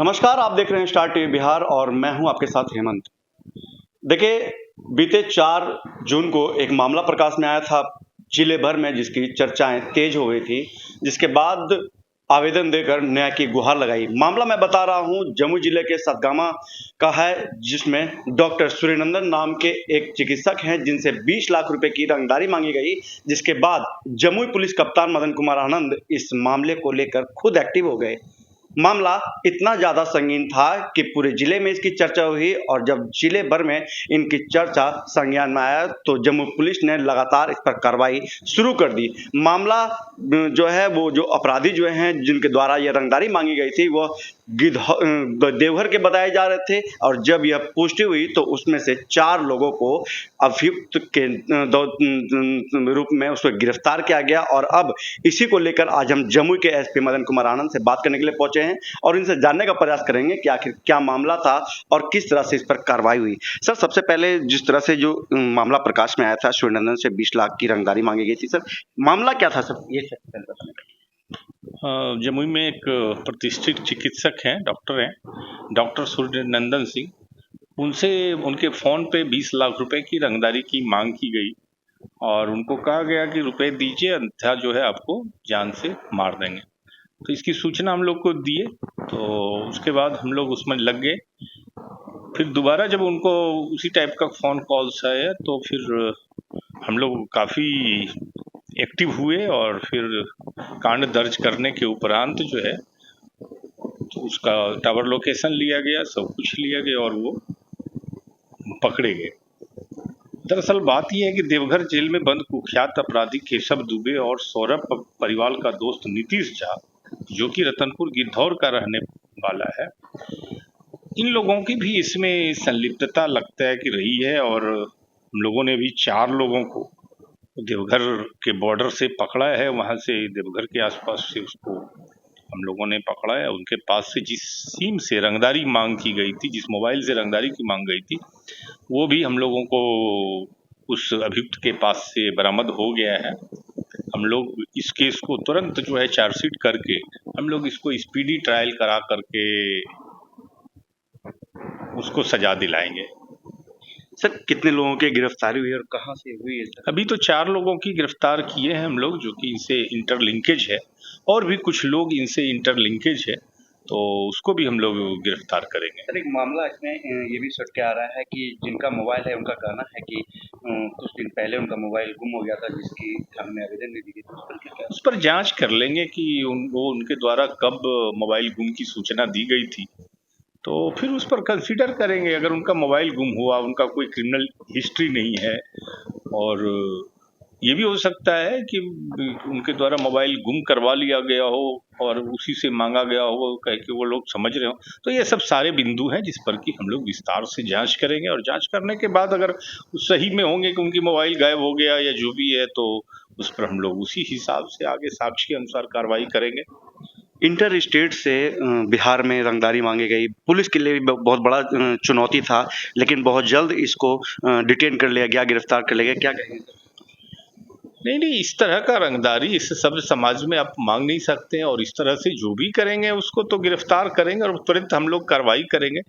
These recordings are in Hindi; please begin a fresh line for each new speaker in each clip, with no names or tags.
नमस्कार, आप देख रहे हैं स्टार टीवी बिहार और मैं हूं आपके साथ हेमंत। देखिए, बीते 4 जून को एक मामला प्रकाश में आया था जिले भर में, जिसकी चर्चाएं तेज हो गई थी, जिसके बाद आवेदन देकर न्याय की गुहार लगाई। मामला मैं बता रहा हूं जमुई जिले के सतगामा का है, जिसमें डॉक्टर सूर्यनंदन नाम के एक चिकित्सक हैं जिनसे 20 लाख रुपए की रंगदारी मांगी गई। जिसके बाद जमुई पुलिस कप्तान मदन कुमार आनंद इस मामले को लेकर खुद एक्टिव हो गए। मामला इतना ज्यादा संगीन था कि पूरे जिले में इसकी चर्चा हुई और जब जिले भर में इनकी चर्चा संज्ञान में आया तो जम्मू पुलिस ने लगातार इस पर कार्रवाई शुरू कर दी। मामला जो है, वो जो अपराधी जो हैं जिनके द्वारा यह रंगदारी मांगी गई थी, वो देवघर के बताए जा रहे थे और जब यह पुष्टि हुई तो उसमें से 4 लोगों को अभियुक्त के रूप में उसको गिरफ्तार किया गया। और अब इसी को लेकर आज हम जमुई के एसपी मदन कुमार आनंद से बात करने के लिए पहुंचे हैं और इनसे जानने का प्रयास करेंगे कि आखिर क्या मामला था और किस तरह से इस पर कार्रवाई हुई। सर, सबसे पहले जिस तरह से जो मामला प्रकाश में आया था, सूर्यनंदन से 20 लाख की रंगदारी मांगी गई थी, सर मामला क्या था सर? ये
जमुई में एक प्रतिष्ठित चिकित्सक हैं, डॉक्टर सूर्यनंदन सिंह। उनसे उनके फ़ोन पे 20 लाख रुपए की रंगदारी की मांग की गई और उनको कहा गया कि रुपए दीजिए, अन्यथा जो है आपको जान से मार देंगे। तो इसकी सूचना हम लोग को दिए, तो उसके बाद हम लोग उसमें लग गए। फिर दोबारा जब उनको उसी टाइप का फ़ोन कॉल्स आया तो फिर हम लोग काफ़ी एक्टिव हुए और फिर कांड दर्ज करने के उपरांत जो है तो उसका टावर लोकेशन लिया गया, सब कुछ लिया गया और वो पकड़े गए। दरअसल बात यह है कि देवघर जेल में बंद कुख्यात अपराधी केशव दुबे और सौरभ परिवार का दोस्त नीतीश झा, जो कि रतनपुर गिद्धौर का रहने वाला है, इन लोगों की भी इसमें संलिप्तता लगता है कि रही है। और हम लोगों ने भी 4 लोगों को देवघर के बॉर्डर से पकड़ा है, वहाँ से देवघर के आसपास से उसको हम लोगों ने पकड़ा है। उनके पास से जिस सिम से रंगदारी मांग की गई थी, जिस मोबाइल से रंगदारी की मांग गई थी, वो भी हम लोगों को उस अभियुक्त के पास से बरामद हो गया है। हम लोग इस केस को तुरंत जो है चार्जशीट करके हम लोग इसको स्पीडी ट्रायल करा करके उसको सजा दिलाएंगे।
सर, कितने लोगों की गिरफ्तारी हुई और कहाँ से हुई है सर?
अभी तो 4 लोगों की गिरफ्तार किए हैं हम लोग, जो कि इनसे इंटरलिंकेज है, और भी कुछ लोग इनसे इंटरलिंकेज है, तो उसको भी हम लोग गिरफ्तार करेंगे।
सर, एक मामला इसमें ये भी सट के आ रहा है कि जिनका मोबाइल है उनका कहना है कि कुछ दिन पहले उनका मोबाइल गुम हो गया था, जिसकी थाने में आवेदन नहीं दी गई। उस पर क्या?
उस पर जांच कर लेंगे कि वो उनके द्वारा कब मोबाइल गुम की सूचना दी गई थी, तो फिर उस पर कंसीडर करेंगे। अगर उनका मोबाइल गुम हुआ, उनका कोई क्रिमिनल हिस्ट्री नहीं है, और ये भी हो सकता है कि उनके द्वारा मोबाइल गुम करवा लिया गया हो और उसी से मांगा गया हो, कह के वो लोग समझ रहे हो। तो ये सब सारे बिंदु हैं जिस पर कि हम लोग विस्तार से जांच करेंगे और जांच करने के बाद अगर सही में होंगे कि उनकी मोबाइल गायब हो गया या जो भी है, तो उस पर हम लोग उसी हिसाब से आगे साक्ष्य के अनुसार कार्रवाई करेंगे।
इंटर स्टेट से बिहार में रंगदारी मांगी गई, पुलिस के लिए भी बहुत बड़ा चुनौती था, लेकिन बहुत जल्द इसको डिटेन कर लिया गया, गिरफ्तार कर लिया गया। क्या कहेंगे?
नहीं, इस तरह का रंगदारी इस सब समाज में आप मांग नहीं सकते हैं, और इस तरह से जो भी करेंगे उसको तो गिरफ्तार करेंगे और तुरंत हम लोग कार्रवाई करेंगे।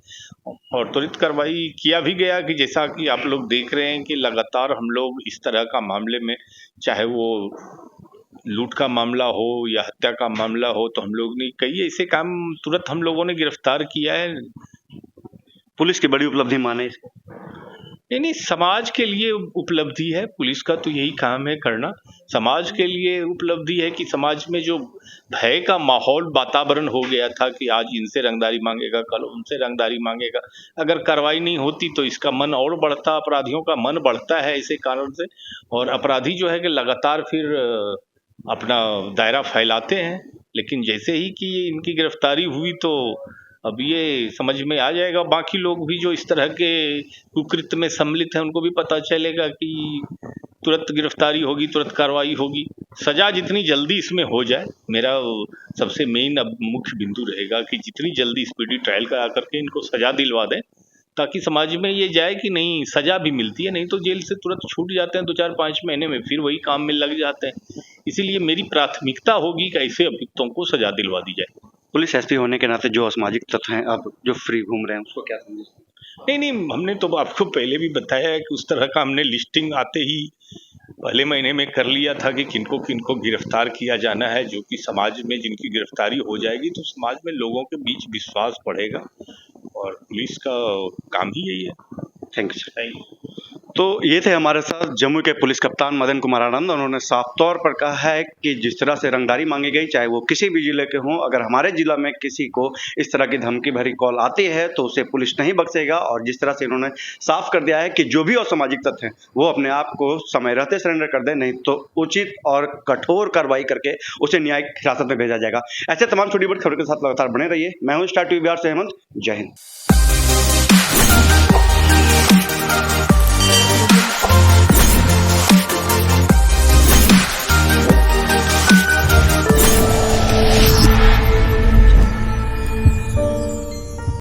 और त्वरित कार्रवाई किया भी गया कि जैसा कि आप लोग देख रहे हैं कि लगातार हम लोग इस तरह का मामले में, चाहे वो लूट का मामला हो या हत्या का मामला हो, तो हम लोग ने कई ऐसे काम तुरंत हम लोगों ने गिरफ्तार किया है।
पुलिस की बड़ी उपलब्धि माने इसको?
नहीं, समाज के लिए उपलब्धि है। पुलिस का तो यही काम है करना। समाज के लिए उपलब्धि है कि समाज में जो भय का माहौल, वातावरण हो गया था कि आज इनसे रंगदारी मांगेगा, कल उनसे रंगदारी मांगेगा, अगर कार्रवाई नहीं होती तो इसका मन और बढ़ता, अपराधियों का मन बढ़ता है इसी कारण से। और अपराधी जो है कि लगातार फिर अपना दायरा फैलाते हैं, लेकिन जैसे ही कि इनकी गिरफ्तारी हुई तो अब ये समझ में आ जाएगा। बाकी लोग भी जो इस तरह के कुकृत्य में सम्मिलित हैं, उनको भी पता चलेगा कि तुरंत गिरफ्तारी होगी, तुरंत कार्रवाई होगी। सजा जितनी जल्दी इसमें हो जाए, मेरा सबसे मेन अब मुख्य बिंदु रहेगा कि जितनी जल्दी स्पीडी ट्रायल करा करके इनको सजा दिलवा दें, ताकि समाज में ये जाए कि नहीं, सजा भी मिलती है। नहीं तो जेल से तुरंत छूट जाते हैं 2-4-5 महीने में, फिर वही काम में लग जाते हैं। इसीलिए मेरी प्राथमिकता होगी कि ऐसे अभियुक्तों को सजा दिलवा दी जाए।
पुलिस एसपी होने के नाते जो असामाजिक तत्व हैं अब जो फ्री घूम रहे हैं उसको क्या समझे?
नहीं, हमने तो आपको पहले भी बताया है कि उस तरह का हमने लिस्टिंग आते ही पहले महीने में कर लिया था कि किनको गिरफ्तार किया जाना है, जो कि समाज में जिनकी गिरफ्तारी हो जाएगी तो समाज में लोगों के बीच विश्वास बढ़ेगा और पुलिस का काम ही यही है।
Thank you sir.
Thank you.
तो ये थे हमारे साथ जम्मू के पुलिस कप्तान मदन कुमार आनंद। उन्होंने साफ तौर पर कहा है कि जिस तरह से रंगदारी मांगी गई, चाहे वो किसी भी जिले के हों, अगर हमारे जिला में किसी को इस तरह की धमकी भरी कॉल आती है तो उसे पुलिस नहीं बख्शेगा। और जिस तरह से इन्होंने साफ कर दिया है कि जो भी असामाजिक तत्व हैं वो अपने आप को समय रहते सरेंडर कर दें, नहीं तो उचित और कठोर कार्रवाई करके उसे न्यायिक हिरासत में भेजा जाएगा। ऐसे तमाम छोटी बड़ी खबरों के साथ लगातार बने रहिए। मैं हूँ स्टार टीवी बिहार से हेमंत। जय हिंद।